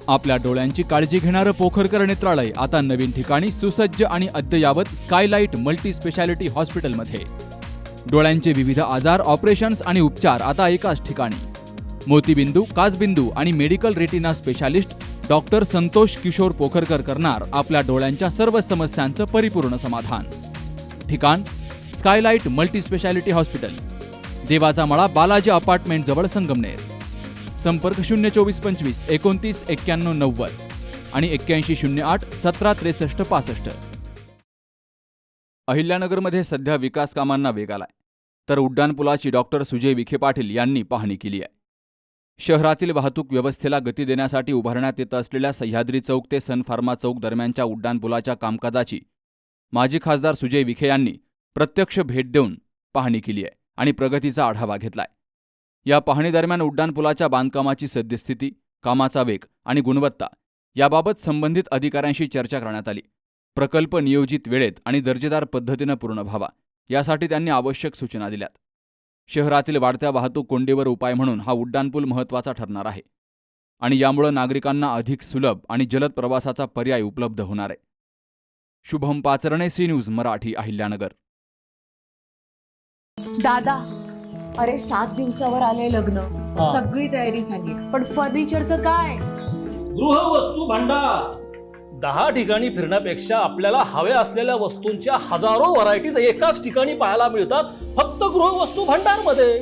आपल्या डोळ्यांची काळजी घेणारं पोखरकर नेत्रालय आता नवीन ठिकाणी सुसज्ज आणि अद्ययावत स्कायलाइट मल्टी स्पेशालिटी हॉस्पिटलमध्ये. डोळ्यांचे विविध आजार, ऑपरेशन्स आणि उपचार आता एकाच ठिकाणी. मोतीबिंदू, काचबिंदू आणि medical retina specialist doctor Santosh Kishor Pokharkar करणार आपल्या डोळ्यांच्या सर्व समस्यांचं परिपूर्ण समाधान. ठिकाण स्कायलाइट मल्टी स्पेशालिटी हॉस्पिटल, देवाचा मळा, बालाजी अपार्टमेंट जवळ, संगमनेर. संपर्क 02425 29 91 90 आणि 8108 17 63 65. अहिल्यानगरमध्ये सध्या विकास कामांना वेग आलाय, तर उड्डाणपुलाची डॉक्टर सुजय विखे पाटील यांनी पाहणी केली आहे. शहरातील वाहतूक व्यवस्थेला गती देण्यासाठी उभारण्यात येत असलेल्या सह्याद्री चौक ते सन फार्मा चौक दरम्यानच्या उड्डाणपुलाच्या कामकाजाची माजी खासदार सुजय विखे यांनी प्रत्यक्ष भेट देऊन पाहणी केली आहे आणि प्रगतीचा आढावा घेतलाय. या पाहणीदरम्यान उड्डाणपुलाच्या बांधकामाची सद्यस्थिती, कामाचा वेग आणि गुणवत्ता याबाबत संबंधित अधिकाऱ्यांशी चर्चा करण्यात आली. प्रकल्प नियोजित वेळेत आणि दर्जेदार पद्धतीनं पूर्ण व्हावा यासाठी त्यांनी आवश्यक सूचना दिल्यात. शहरातील वाढत्या वाहतूक कोंडीवर उपाय म्हणून हा उड्डाणपूल महत्त्वाचा ठरणार आहे आणि यामुळे नागरिकांना अधिक सुलभ आणि जलद प्रवासाचा पर्याय उपलब्ध होणार आहे. Shubham Pacharne, C news Marathi, Ahilyanagar. दादा, अरे 7 दिवसावर आले लग्न, सगळी तयारी झाली, पण फर्निचरचं काय? गृहवस्तू भांडार 10 ठिकाणी फिरण्यापेक्षा आपल्याला हव्या असलेल्या वस्तूंच्या हजारो व्हरायटीज एकाच ठिकाणी पाहायला मिळतात, फक्त गृहवस्तू भांडार मध्ये.